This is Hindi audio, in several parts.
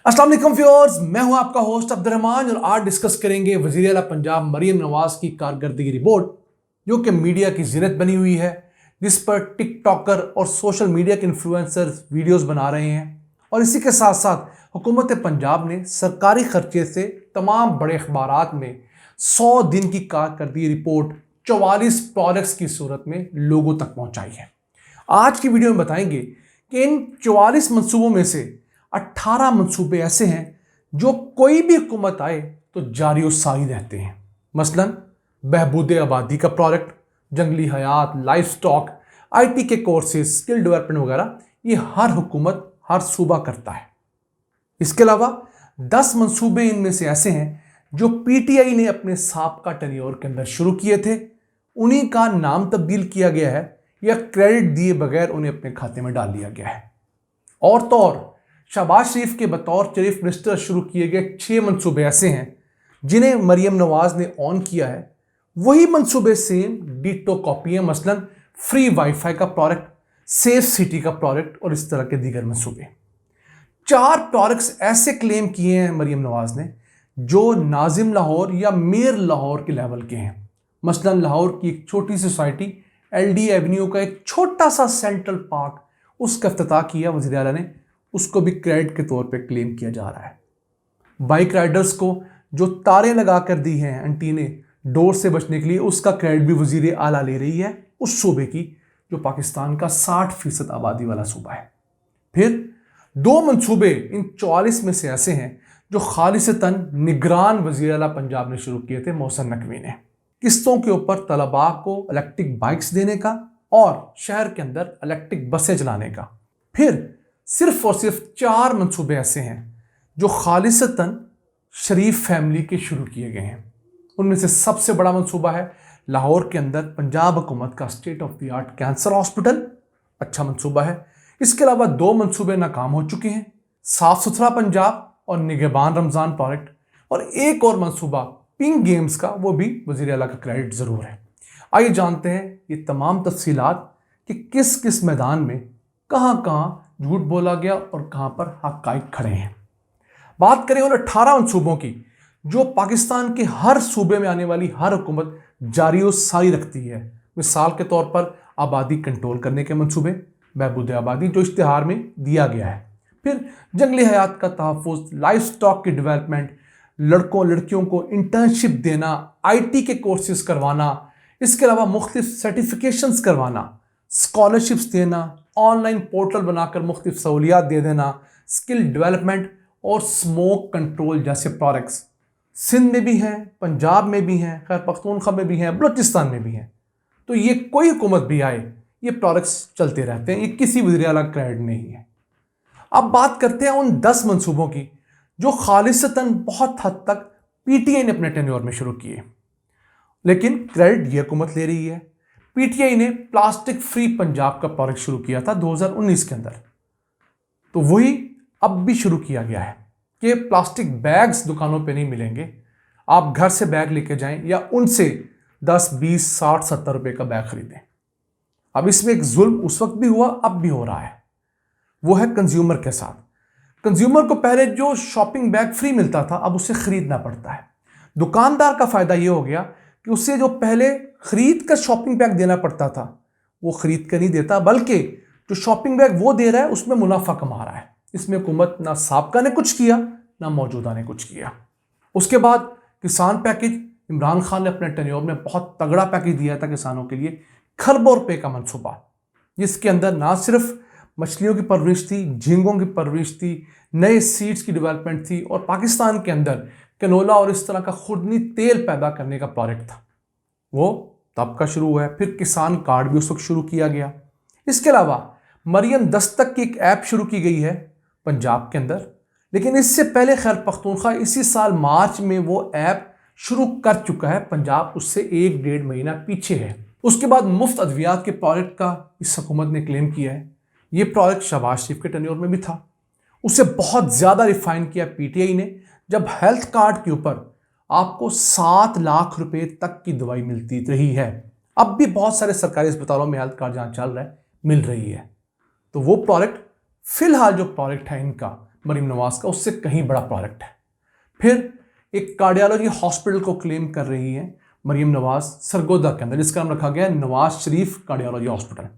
अस्सलाम वालेकुम व्यूअर्स, मैं हूं आपका होस्ट अब्दुर्रहमान और आज डिस्कस करेंगे वज़ीर आला पंजाब मरियम नवाज की कारकर्दगी रिपोर्ट जो कि मीडिया की ज़ीनत बनी हुई है, जिस पर टिकटॉकर और सोशल मीडिया के इन्फ्लुएंसर्स वीडियोस बना रहे हैं। और इसी के साथ साथ हुकूमत पंजाब ने सरकारी खर्चे से तमाम बड़े अखबारात में 100 दिन की कारकर्दगी रिपोर्ट 44 प्रोजेक्ट्स की सूरत में लोगों तक पहुंचाई है। आज की वीडियो में बताएंगे कि इन 44 मंसूबों में से 18 मंसूबे ऐसे हैं जो कोई भी हुकूमत आए तो जारी और सारी रहते हैं। मसलन बहबूद आबादी का प्रोजेक्ट, जंगली हयात, लाइफ स्टॉक, IT के कोर्सेज, स्किल डेवलपमेंट वगैरह, ये हर हुकूमत हर सूबा करता है। इसके अलावा 10 मंसूबे इनमें से ऐसे हैं जो PTI ने अपने साबका टेन्योर के अंदर शुरू किए थे, उन्हीं का नाम तब्दील किया गया है या क्रेडिट दिए बगैर उन्हें अपने खाते में डाल दिया गया है। और तो और शहबाज शरीफ के बतौर चीफ मिनिस्टर शुरू किए गए 6 मंसूबे ऐसे हैं जिन्हें मरियम नवाज ने ऑन किया है। वही मंसूबे सेम डिटो कॉपी है, मसलन फ्री वाईफाई का प्रोजेक्ट, सेफ सिटी का प्रोजेक्ट और इस तरह के दीगर मंसूबे। 4 प्रोजेक्ट्स ऐसे क्लेम किए हैं मरियम नवाज ने जो नाजिम लाहौर या मेयर लाहौर के लेवल के हैं। मसलन लाहौर की एक छोटी सी सोसाइटी LD एवेन्यू का एक छोटा सा सेंट्रल पार्क, उसका इफ्तिताह किया वज़ीर आला ने, उसको भी क्रेडिट के तौर पे क्लेम किया जा रहा है। बाइक राइडर्स को जो तारें लगा कर दी हैं एंटीने डोर से बचने के लिए, उसका क्रेडिट भी वज़ीर आला ले रही है उस सूबे की जो पाकिस्तान का 60% आबादी वाला सूबा है। फिर 2 मंसूबे इन 44 में से ऐसे हैं जो खालिसतन निगरान वज़ीर आला पंजाब ने शुरू किए थे, मोहसिन नकवी ने, किस्तों के ऊपर तलबा को इलेक्ट्रिक बाइक्स देने का और शहर के अंदर इलेक्ट्रिक बसें चलाने का। फिर सिर्फ और सिर्फ 4 मंसूबे ऐसे हैं जो खालिसतन शरीफ फैमिली के शुरू किए गए हैं। उनमें से सबसे बड़ा मंसूबा है लाहौर के अंदर पंजाब हुकूमत का state of the art cancer hospital, अच्छा मंसूबा है। इसके अलावा 2 मंसूबे नाकाम हो चुके हैं, साफ सुथरा पंजाब और निगहबान रमज़ान प्रोजेक्ट, और एक और मंसूबा पिंक गेम्स का, वो भी वज़ीर आला का क्रेडिट ज़रूर है। आइए जानते हैं ये तमाम तफसीलात कि किस किस मैदान में कहाँ कहाँ झूठ बोला गया और कहाँ पर हक़ाइक़ खड़े हैं। बात करें उन 18 मंसूबों की जो पाकिस्तान के हर सूबे में आने वाली हर हुकूमत जारी और सारी रखती है। मिसाल के तौर पर आबादी कंट्रोल करने के मंसूबे, बहबूद आबादी जो इश्तिहार में दिया गया है। फिर जंगली हयात का तहफ़्फ़ुज़, लाइफ स्टॉक की डेवलपमेंट, लड़कों लड़कियों को इंटर्नशिप देना, IT के कोर्सेज करवाना, इसके अलावा मुख्तलिफ सर्टिफिकेशंस करवाना, स्कॉलरशिप्स देना, ऑनलाइन पोर्टल बनाकर मुख्तलिफ सहूलियात दे देना, स्किल डेवलपमेंट और स्मोक कंट्रोल जैसे प्रोजेक्ट्स सिंध में भी हैं, पंजाब में भी हैं, खैर पख्तूनख्वा में भी हैं, बलूचिस्तान में भी हैं। तो ये कोई हुकूमत भी आए ये प्रोजेक्ट्स चलते रहते हैं, ये किसी वज़ीर आला क्रेडिट नहीं है। अब बात करते हैं उन 10 मंसूबों की जो खालिसतन बहुत हद तक PTI ने अपने टेन्योर में शुरू किए, लेकिन क्रेडिट ये हुकूमत ले रही है। PTI ने प्लास्टिक फ्री पंजाब का प्रोजेक्ट शुरू किया था 2019 के अंदर, तो वही अब भी शुरू किया गया है कि प्लास्टिक बैग्स दुकानों पे नहीं मिलेंगे, आप घर से बैग लेके जाएं या उनसे 10, 20, 60, 70 रुपए का बैग खरीदें। अब इसमें एक जुल्म उस वक्त भी हुआ, अब भी हो रहा है, वो है कंज्यूमर के साथ। कंज्यूमर को पहले जो शॉपिंग बैग फ्री मिलता था अब उसे खरीदना पड़ता है। दुकानदार का फायदा ये हो गया कि उससे जो पहले खरीद कर शॉपिंग बैग देना पड़ता था वो खरीद कर नहीं देता, बल्कि जो शॉपिंग बैग वो दे रहा है उसमें मुनाफा कमा रहा है। इसमें हुकूमत ना साबका ने कुछ किया ना मौजूदा ने कुछ किया। उसके बाद किसान पैकेज, इमरान खान ने अपने टेन्योर में बहुत तगड़ा पैकेज दिया था किसानों के लिए, खरबों रुपए का मंसूबा, जिसके अंदर ना सिर्फ मछलियों की परवरिश थी, झींगों की परवरिश थी, नए सीड्स की डेवलपमेंट थी और पाकिस्तान के अंदर कैनोला और इस तरह का खुर्दनी तेल पैदा करने का प्रोजेक्ट था, वो तब का शुरू हुआ है। फिर किसान कार्ड भी उस वक्त शुरू किया गया। इसके अलावा मरियम दस्तक की एक ऐप शुरू की गई है पंजाब के अंदर, लेकिन इससे पहले खैर पख्तूनख्वा इसी साल मार्च में वो ऐप शुरू कर चुका है, पंजाब उससे 1-1.5 महीना पीछे है। उसके बाद मुफ्त अद्वियात के प्रोजेक्ट का इस हुकूमत ने क्लेम किया है। ये प्रोजेक्ट शहबाज शरीफ के टेन्योर में भी था, उसे बहुत ज़्यादा रिफाइन किया PTI ने, जब हेल्थ कार्ड के ऊपर आपको 7 लाख रुपए तक की दवाई मिलती रही है। अब भी बहुत सारे सरकारी अस्पतालों में हेल्थ कार्ड जहाँ चल रहा है मिल रही है। तो वो प्रोजेक्ट फिलहाल जो प्रोजेक्ट है इनका मरीम नवाज का उससे कहीं बड़ा प्रोजेक्ट है। फिर एक कार्डियोलॉजी हॉस्पिटल को क्लेम कर रही है मरीम नवाज सरगोदा के अंदर, जिसका नाम रखा गया है Nawaz Sharif cardiology hospital.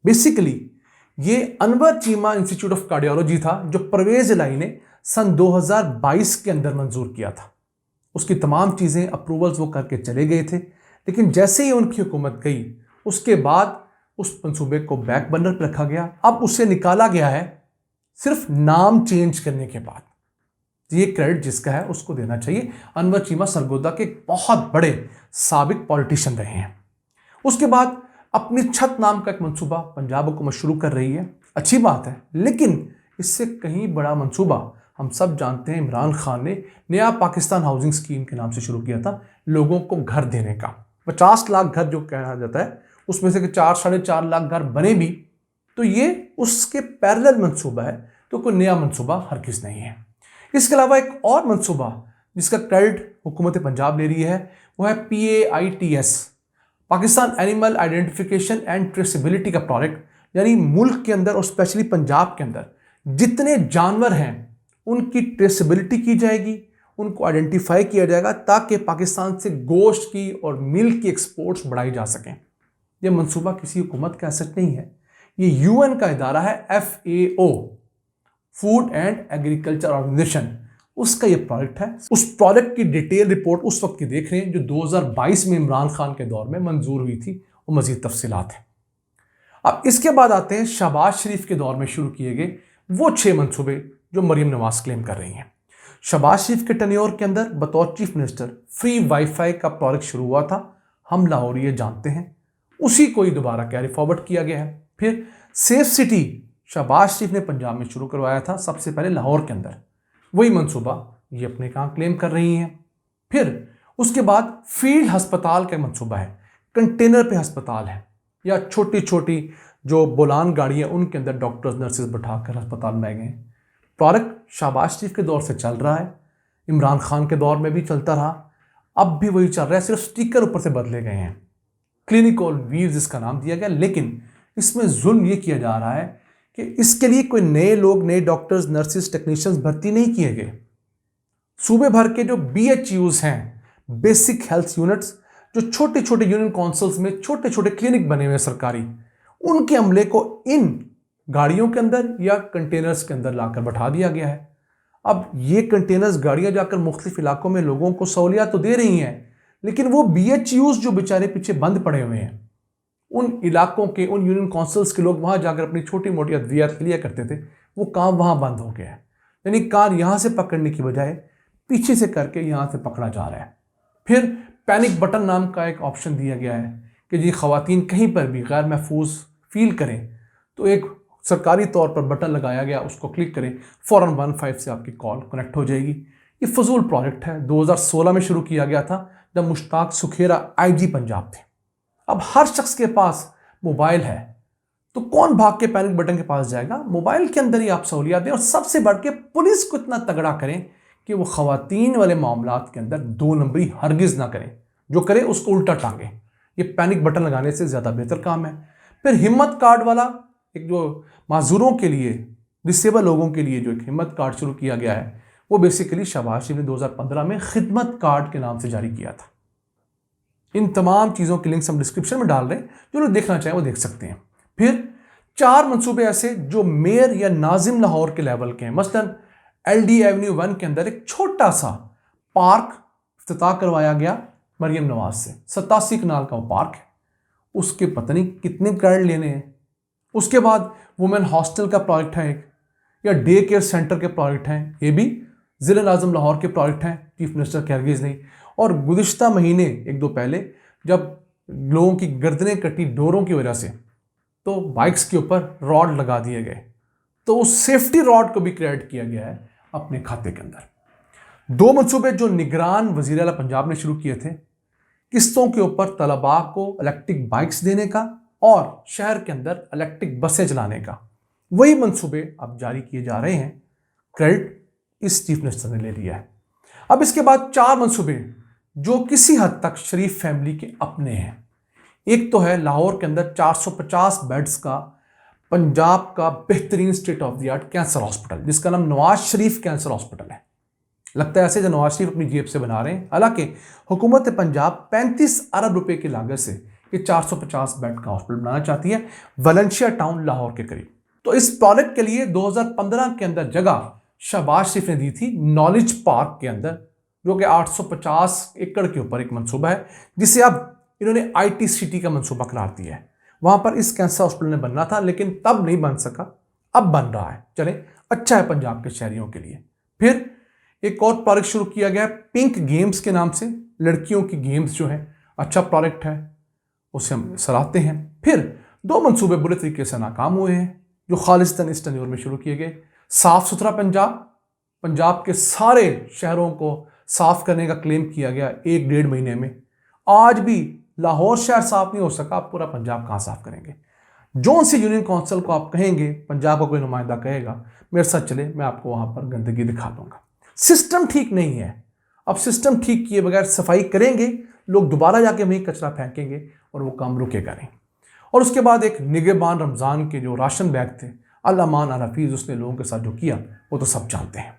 Basically ये Anwar Cheema institute of cardiology था जो परवेज इलाही ने सन 2022 के अंदर मंजूर किया था। उसकी तमाम चीज़ें अप्रूवल्स वो करके चले गए थे, लेकिन जैसे ही उनकी हुकूमत गई उसके बाद उस मंसूबे को बैक बर्नर पर रखा गया। अब उसे निकाला गया है सिर्फ नाम चेंज करने के बाद। ये क्रेडिट जिसका है उसको देना चाहिए। अनवर चीमा सरगोदा के बहुत बड़े साबिक पॉलिटिशियन रहे हैं। उसके बाद अपनी छत नाम का एक मंसूबा पंजाब हुकूमत शुरू कर रही है, अच्छी बात है, लेकिन इससे कहीं बड़ा मंसूबा हम सब जानते हैं इमरान खान ने नया पाकिस्तान हाउसिंग स्कीम के नाम से शुरू किया था, लोगों को घर देने का। 50 लाख घर जो कहा जाता है उसमें से 4 साढ़े 4 लाख घर बने भी, तो ये उसके पैरेलल मंसूबा है, तो कोई नया मंसूबा हरगिज़ नहीं है। इसके अलावा एक और मंसूबा जिसका क्रेडिट हुकूमत पंजाब ले रही है वो है PAITS, Pakistan animal identification and traceability का प्रोजेक्ट। यानी मुल्क के अंदर और स्पेशली पंजाब के अंदर जितने जानवर हैं उनकी ट्रेसेबिलिटी की जाएगी, उनको आइडेंटिफाई किया जाएगा ताकि पाकिस्तान से गोश्त की और मिल्क की एक्सपोर्ट्स बढ़ाई जा सकें। यह मंसूबा किसी हुकूमत का असर नहीं है, ये UN का इदारा है FAO, food and agriculture organisation, उसका ये प्रोजेक्ट है। उस प्रोजेक्ट की डिटेल रिपोर्ट उस वक्त की देख रहे हैं जो 2022 में इमरान खान के दौर में मंजूर हुई थी, वो मजीद तफसीलात है। अब इसके बाद आते हैं शहबाज शरीफ के दौर में शुरू किए गए वो 6 मंसूबे जो मरीम नवाज क्लेम कर रही हैं। शहबाज शरीफ के टेन्योर के अंदर बतौर चीफ मिनिस्टर फ्री वाईफाई का प्रोजेक्ट शुरू हुआ था, हम लाहौरी जानते हैं, उसी को ही दोबारा कैरी फॉरवर्ड किया गया है। फिर सेफ सिटी शहबाज शरीफ ने पंजाब में शुरू करवाया था, सबसे पहले लाहौर के अंदर, वही मंसूबा ये अपने कहाँ क्लेम कर रही हैं। फिर उसके बाद फील्ड अस्पताल का मंसूबा है, कंटेनर पे अस्पताल है, या छोटी छोटी जो बोलान गाड़ियाँ उनके अंदर डॉक्टर्स नर्सेज बैठाकर अस्पताल बनाए गए। प्रोजेक्ट शहबाज शरीफ के दौर से चल रहा है, इमरान खान के दौर में भी चलता रहा, अब भी वही चल रहा है, सिर्फ स्टिकर ऊपर से बदले गए हैं। क्लिनिकल वीव्स इसका नाम दिया गया, लेकिन इसमें जुल्म ये किया जा रहा है कि इसके लिए कोई नए लोग, नए डॉक्टर्स, नर्सिस, टेक्नीशियंस भर्ती नहीं किए गए। सूबे भर के जो BHUs हैं, बेसिक हेल्थ यूनिट्स, जो छोटे छोटे यूनियन काउंसिल्स में छोटे छोटे क्लिनिक बने हुए सरकारी, उनके अमले को इन गाड़ियों के अंदर या कंटेनर्स के अंदर लाकर बैठा दिया गया है। अब ये कंटेनर्स गाड़ियां जाकर मुख्तलिफ इलाकों में लोगों को सहूलियत तो दे रही हैं, लेकिन वो BHUs जो बेचारे पीछे बंद पड़े हुए हैं, उन इलाकों के, उन यूनियन काउंसिल्स के लोग वहाँ जाकर अपनी छोटी मोटी अद्वियात लिया करते थे, वो काम वहाँ बंद हो गया है। यानी कार यहाँ से पकड़ने की बजाय पीछे से करके यहाँ से पकड़ा जा रहा है। फिर पैनिक बटन नाम का एक ऑप्शन दिया गया है कि जी ख़वातीन कहीं पर भी गैर महफूज फील करें तो एक सरकारी तौर पर बटन लगाया गया, उसको क्लिक करें, फ़ौरन 15 से आपकी कॉल कनेक्ट हो जाएगी। ये फजूल प्रोजेक्ट है, 2016 में शुरू किया गया था जब मुश्ताक सुखेरा IG पंजाब थे। अब हर शख्स के पास मोबाइल है, तो कौन भाग के पैनिक बटन के पास जाएगा? मोबाइल के अंदर ही आप सहूलियत दें, और सबसे बढ़ के पुलिस को इतना तगड़ा करें कि वो ख़वातीन वाले मामलात के अंदर 2 नंबरी हरगिज़ ना करें, जो करे उसको उल्टा टांगे। ये पैनिक बटन लगाने से ज़्यादा बेहतर काम है। फिर हिम्मत कार्ड वाला एक जो माजूरों के लिए, डिसेबल लोगों के लिए जो एक हिम्मत कार्ड शुरू किया गया है, वो बेसिकली शहबाज शरीफ ने 2015 में खिदमत कार्ड के नाम से जारी किया था। इन तमाम चीज़ों के लिंक्स हम डिस्क्रिप्शन में डाल रहे हैं, जो लोग देखना चाहें वो देख सकते हैं। फिर 4 मंसूबे ऐसे जो मेयर या नाजिम लाहौर के लेवल के हैं। मसलन LD एवेन्यू 1 के अंदर एक छोटा सा पार्क इफ्तिताह करवाया गया मरीम नवाज से, 87 कनाल का वो पार्क है, उसके पता नहीं कितने क्रेडिट लेने हैं। उसके बाद वुमेन हॉस्टल का प्रोजेक्ट है एक, या डे केयर सेंटर के प्रोजेक्ट हैं, ये भी ज़िला नाज़िम लाहौर के प्रोजेक्ट हैं, चीफ मिनिस्टर के हरगिज़ नहीं। और गुज़िश्ता महीने 1-2 पहले जब लोगों की गर्दनें कटी डोरों की वजह से, तो बाइक्स के ऊपर रॉड लगा दिए गए, तो उस सेफ्टी रॉड को भी क्रेडिट किया गया है अपने खाते के अंदर। 2 मंसूबे जो निगरान वज़ीर आला पंजाब ने शुरू किए थे, किस्तों के ऊपर तलबा को इलेक्ट्रिक बाइक्स देने का और शहर के अंदर इलेक्ट्रिक बसें चलाने का, वही मंसूबे अब जारी किए जा रहे हैं। क्रेडिट इस चीफ मिनिस्टर ने ले लिया है। अब इसके बाद 4 मंसूबे जो किसी हद तक शरीफ फैमिली के अपने हैं। एक तो है लाहौर के अंदर 450 बेड्स का पंजाब का बेहतरीन state of the art cancer hospital, जिसका नाम नवाज शरीफ कैंसर हॉस्पिटल है। लगता है ऐसे जो नवाज शरीफ अपनी जेब से बना रहे हैं। हालांकि हुकूमत पंजाब 35 अरब रुपए की लागत से ये 450 बेड का हॉस्पिटल बनाना चाहती है वलेंशिया टाउन लाहौर के करीब। तो इस प्रोजेक्ट के लिए 2015 के अंदर जगह शहबाज शरीफ ने दी थी नॉलेज पार्क के अंदर, जो कि 850 एकड़ के ऊपर एक मंसूबा है, जिसे अब इन्होंने IT सिटी का मंसूबा करार दिया है। वहां पर इस कैंसर हॉस्पिटल ने बनना था, लेकिन तब नहीं बन सका, अब बन रहा है। चले, अच्छा है पंजाब के शहरियों के लिए। फिर एक और प्रोजेक्ट शुरू किया गया पिंक गेम्स के नाम से, लड़कियों की गेम्स जो है, अच्छा प्रोजेक्ट है, उसे हम सराहते हैं। फिर 2 मंसूबे बुरे तरीके से नाकाम हुए हैं जो खालिस्तान इस टेन्योर में शुरू किए गए। साफ सुथरा पंजाब, पंजाब के सारे शहरों को साफ करने का क्लेम किया गया 1-1.5 महीने में। आज भी लाहौर शहर साफ नहीं हो सका, आप पूरा पंजाब कहाँ साफ करेंगे। जोन सी यूनियन काउंसिल को आप कहेंगे, पंजाब का कोई नुमाइंदा कहेगा मेरे साथ चले, मैं आपको वहां पर गंदगी दिखा दूंगा। सिस्टम ठीक नहीं है। अब सिस्टम ठीक किए बगैर सफाई करेंगे, लोग दोबारा जाके वहीं कचरा फेंकेंगे और वो काम रुकेगा नहीं। और उसके बाद एक निगहबान रमज़ान के जो राशन बैग थे, अल अमान अल हफीज़, उसने लोगों के साथ जो किया वो तो सब जानते हैं।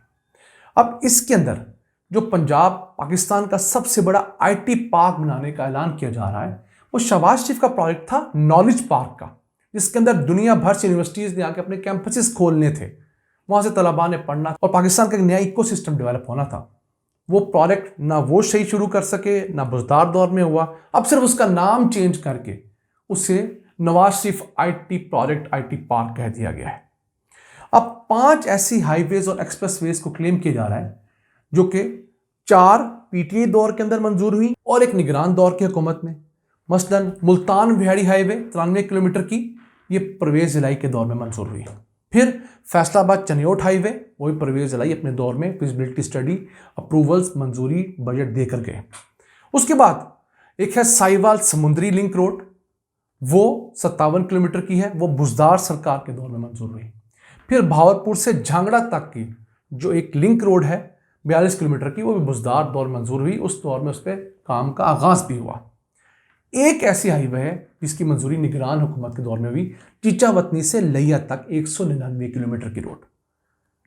अब इसके अंदर जो पंजाब पाकिस्तान का सबसे बड़ा IT पार्क बनाने का ऐलान किया जा रहा है, वो शहबाज शरीफ का प्रोजेक्ट था नॉलेज पार्क का, जिसके अंदर दुनिया भर से यूनिवर्सिटीज़ ने आके अपने कैंपसेस खोलने थे, वहाँ से तलबा ने पढ़ना और पाकिस्तान का एक नया इकोसिस्टम डेवलप होना था। वो प्रोजेक्ट ना वो सही शुरू कर सके, ना बुजदार दौर में हुआ। अब सिर्फ उसका नाम चेंज करके उसे Nawaz Sharif IT project IT park कह दिया गया है। अब 5 ऐसी हाईवेज और एक्सप्रेसवेज को क्लेम किया जा रहा है, जो कि 4 PTA दौर के अंदर मंजूर हुई और एक निगरान दौर की हुकूमत में। मसलन मुल्तान बिहाड़ी हाईवे 93 किलोमीटर की, ये परवेज जिलाई के दौर में मंजूर हुई। फिर फैसलाबाद चनियोट हाईवे, वही परवेज जिलाई अपने दौर में फिजिबिलिटी स्टडी, अप्रूवल्स, मंजूरी, बजट देकर गए। उसके बाद एक है साहिवाल समुद्री लिंक रोड, वो 57 किलोमीटर की है, वो बुजदार सरकार के दौर में मंजूर हुई। फिर भावलपुर से झांगड़ा तक की जो एक लिंक रोड है 42 किलोमीटर की, वो भी बुजदार दौर मंजूर हुई। उस दौर में उस पर काम का आगाज भी हुआ। एक ऐसी हाईवे है जिसकी मंजूरी निगरान हुकूमत के दौर में हुई, टीचावतनी से लिया तक 199 किलोमीटर की रोड।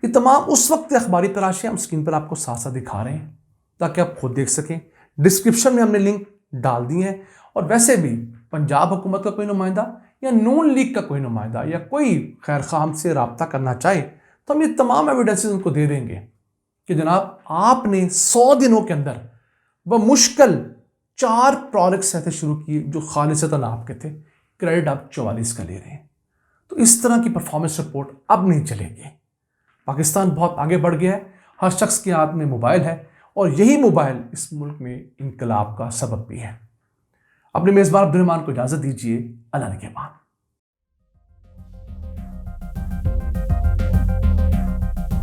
ये तमाम उस वक्त अखबारी तलाशें हम स्क्रीन पर आपको साथ साथ दिखा रहे हैं ताकि आप खुद देख सकें। डिस्क्रिप्शन में हमने लिंक डाल दिए हैं। और वैसे भी पंजाब हुकूमत का कोई नुमाइंदा या नून लीग का कोई नुमाइंदा या कोई खैर खा हमसे रब्ता करना चाहे तो हम ये तमाम एविडेंसेस उनको दे देंगे कि जनाब आपने 100 दिनों के अंदर बमुश्किल 4 प्रोजेक्ट्स ऐसे शुरू किए जो खालिसतन आपके थे, क्रेडिट आप 44 का ले रहे हैं। तो इस तरह की परफॉर्मेंस रिपोर्ट अब नहीं चलेगी। पाकिस्तान बहुत आगे बढ़ गया है, हर शख्स के हाथ में मोबाइल है और यही मोबाइल इस मुल्क में इनकलाब का सबब भी है। अपने मेज़बान अब्दुल रहमान को इजाज़त दीजिए। अल्लाह ने के बाद।